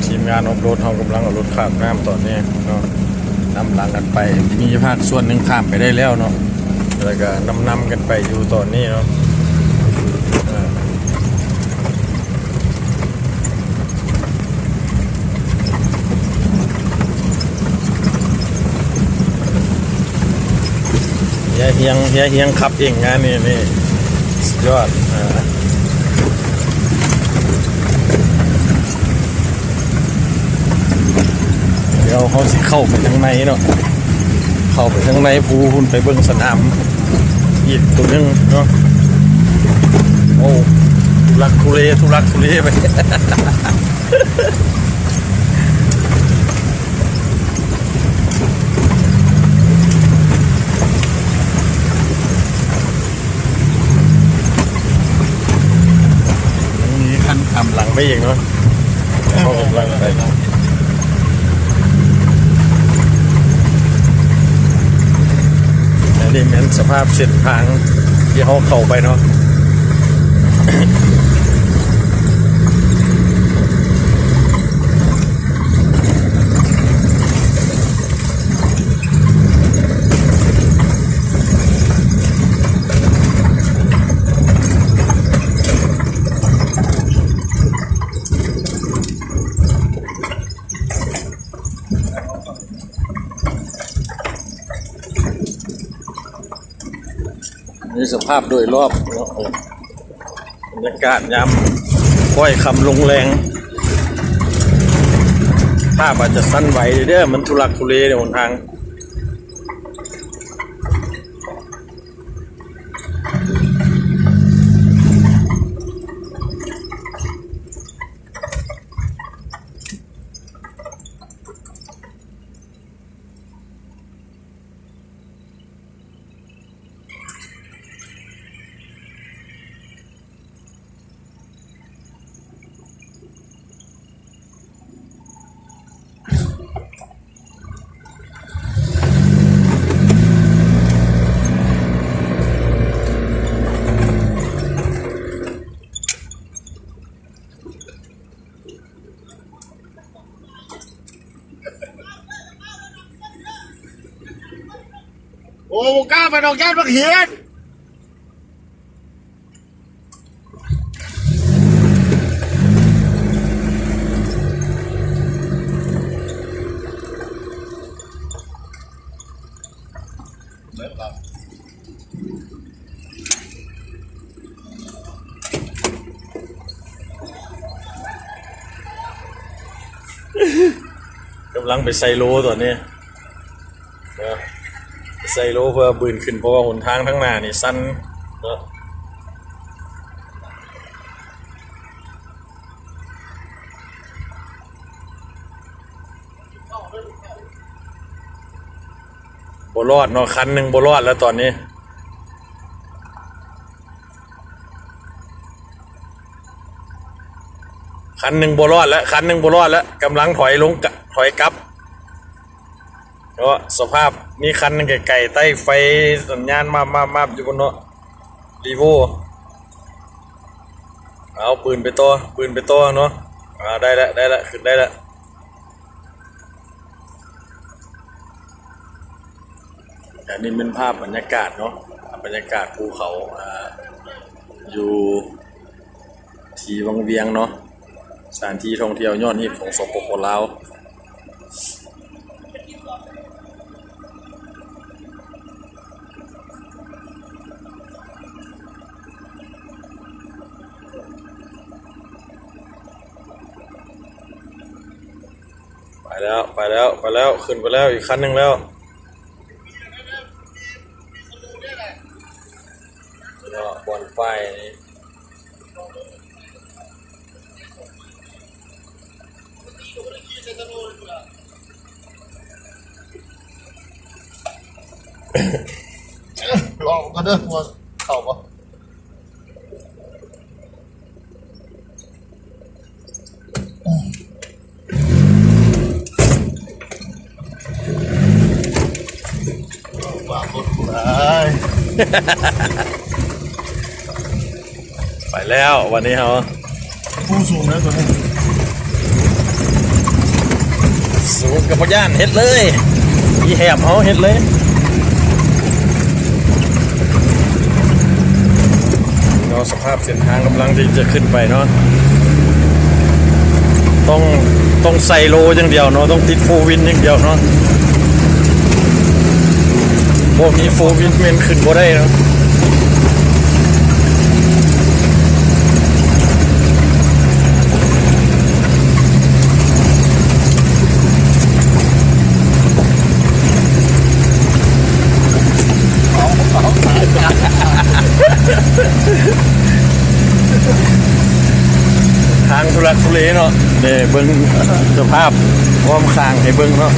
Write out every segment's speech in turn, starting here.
ทีมงานอบรถเขากำลังเอารถข้ามน้ำตอนนี้เนาะนำหลังกันไปมีภาคส่วนหนึ่งข้ามไปได้แล้วเนาะแล้วก็นำกันไปอยู่ตอนนี้เนาะเฮียงขับเองงานนี่สุดยอดเดี๋ยวเขาสิเข้าไปทางในเนาะเข้าไปทางในภูหุ่นไปเบิ่งสนามอีกตัวนึงเนาะโอ้ทุลักทุเลไปขั้นทำหลังไปเองเนาะเข้ากำลังไปอันนี้เป็นสภาพเส้นทางที่เขาเข้าไปเนาะนี่สภาพโดยรอบบรรยากาศยามค่อยคำลงแรงภาพอาจจะสั้นไหวเด้อมันทุลักทุเลในหนทางโอ้กล้าไปดอกแก้วนักเขียนกำลังไปไซโลตอนนี้ไซโลเพื่อบืนขึ้นเพราะว่าหนทางทั้งหน้านี่สั้นบ่รอดเนาะคันหนึ่งบ่รอดแล้วตอนนี้คันหนึ่งบ่รอดแล้วกำลังถอยกลับเพราะสภาพมีคันนึงไก่ใต้ไฟสัญญาณมาอยู่บนเนาะรีโวเอาปืนไปตัวเนาะได้แล้วขึ้นได้แล้วอันนี้เป็นภาพบรรยากาศเนาะบรรยากาศภูเขาอยู่ที่วังเวียงเนาะสถานที่ท่องเที่ยวยอดฮิตของสปป.ลาวไปแล้วขึ้นไปแล้วอีกคันหนึ่งแล้วบนไฟลองก็เด้อว่าเข้าปะว่าคนกูเลย ไปแล้ววันนี้เขา ผู้สูงนะตัวนี้ กับพย่านเฮ็ดเลยอีแหบเขาเฮ็ดเลยเราสภาพเส้นทางกำลังที่จะขึ้นไปเนาะต้องใส่โลอย่างเดียวเนาะต้องติดโฟวินอย่างเดียวเนาะพวกนี้โฟวินเมนขึ้นบ่ได้เนาะทางทุลักทุเลเนาะเดี๋ยวเบิ้งสภาพอ้อมคางให้เบิ้งเนาะ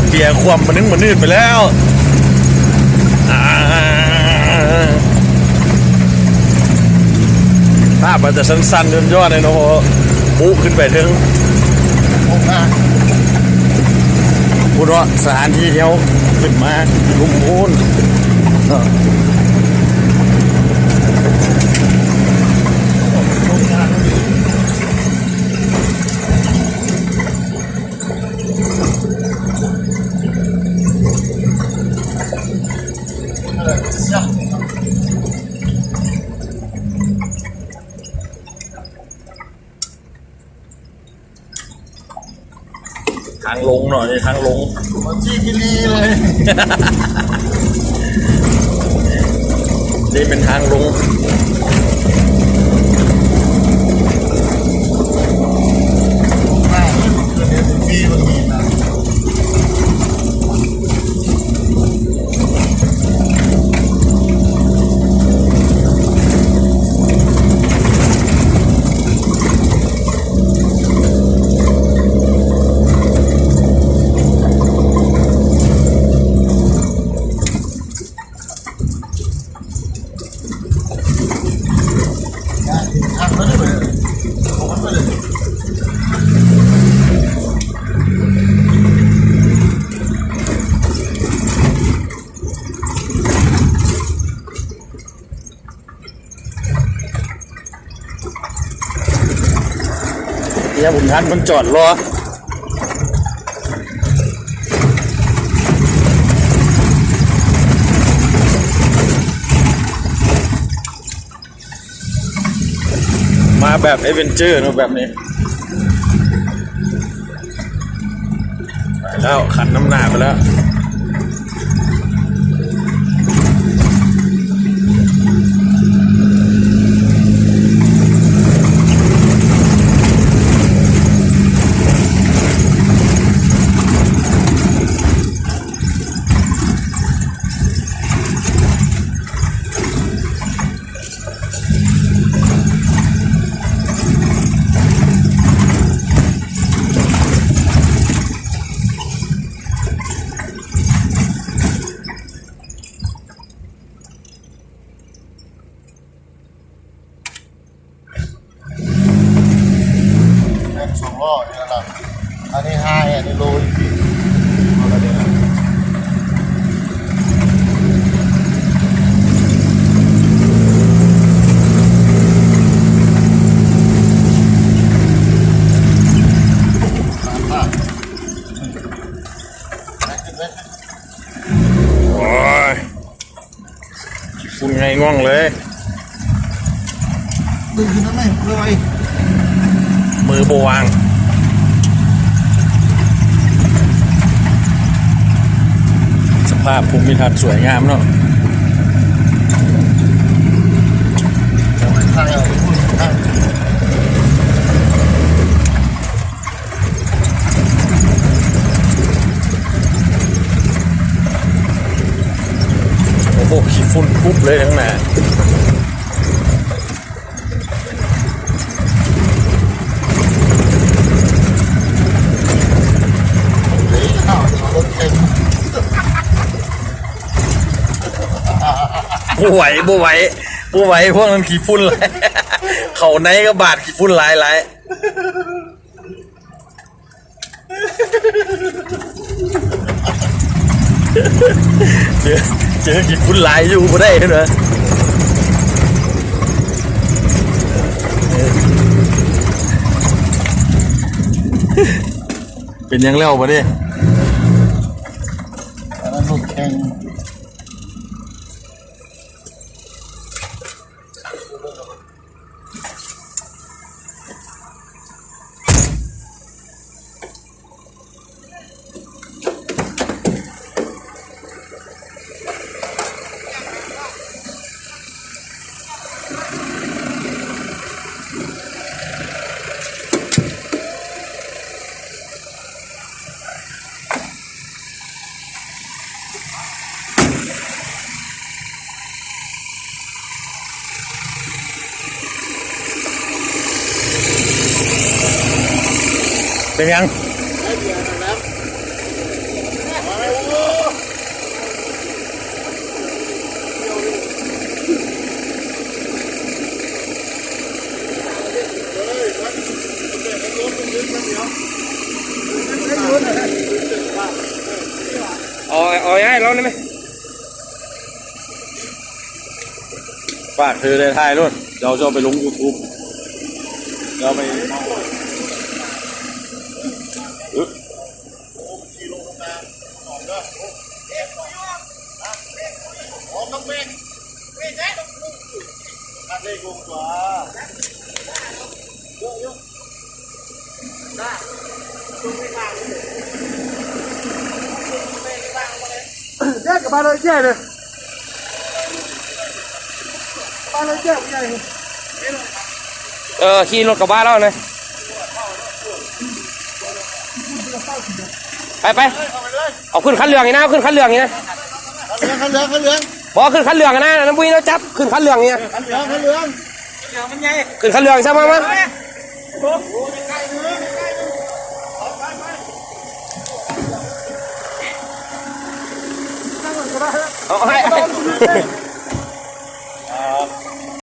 เบียร์ความมันนึงมันนืดไปแล้วภาพมันจะสั้นๆย่อๆเลยเนาะปุ๊ขึ้นไปถึงพูดว่าสถานที่เดียวขึ้นมาลุ่มพูนทางลงหน่อยทางลงมันจี้กิลีเลย นี่เป็นทางลงหน้าเกิดเหตุฟรีบางทีนะเนี่ยบุญทันมันจอดรอมาแบบเอเวนเจอร์เนอะแบบนี้ไปแล้วขันน้ำหน้าไปแล้วสองล้อนี่นะอันนี้ห้าอันนี้โลอีกเอาละเดี๋ยวโอ้ยฝุ่นไงง่วงเลย ดึงขึ้นนั่นไหมเลย มือโบวางสภาพภูมิทัศน์สวยงามเนาะ ทางเอาพูดทาง โอ้โหขี้ฝุ่นปุ๊บเลยทั้งนั้นบ่ไหวบ่ไหวบ่ไหวพวกนั้นขี้ฝุ่นเลยเขาไหนก็บาดขี้ฝุ่นหลายเจอขี้ฝุ่นหลายอยู่บ่ได้เหรอ เป็นยังแล้วปะเนี่ย อันนั้นลูกแข่ง เป็นยัง ได้เบียร์นะครับมาเลยโอ้เอาให้เราได้ไหม ฝากเธอได้ถ่ายด้วยเดี๋ยวจะเอาไปลง YouTube เดี๋ยวไปแจ๊กกับบ้านเลยแจ๊เลยบ้านเลยแจ๊ใหญ่ ขี่รถกลับบ้านแล้วนะไปเอาขึ้นคันเหลืองนี่นะขึ้นคันเหลืองนี่นะ ขันเหลืองขันเหลือง บอกขึ้นคันเหลืองนะน้ำปุ้ยเราจับขึ้นคันเหลืองนี่นะ ขันเหลืองขันเหลือง ขึ้นคันเหลืองใช่ไหมมั้งเอาให้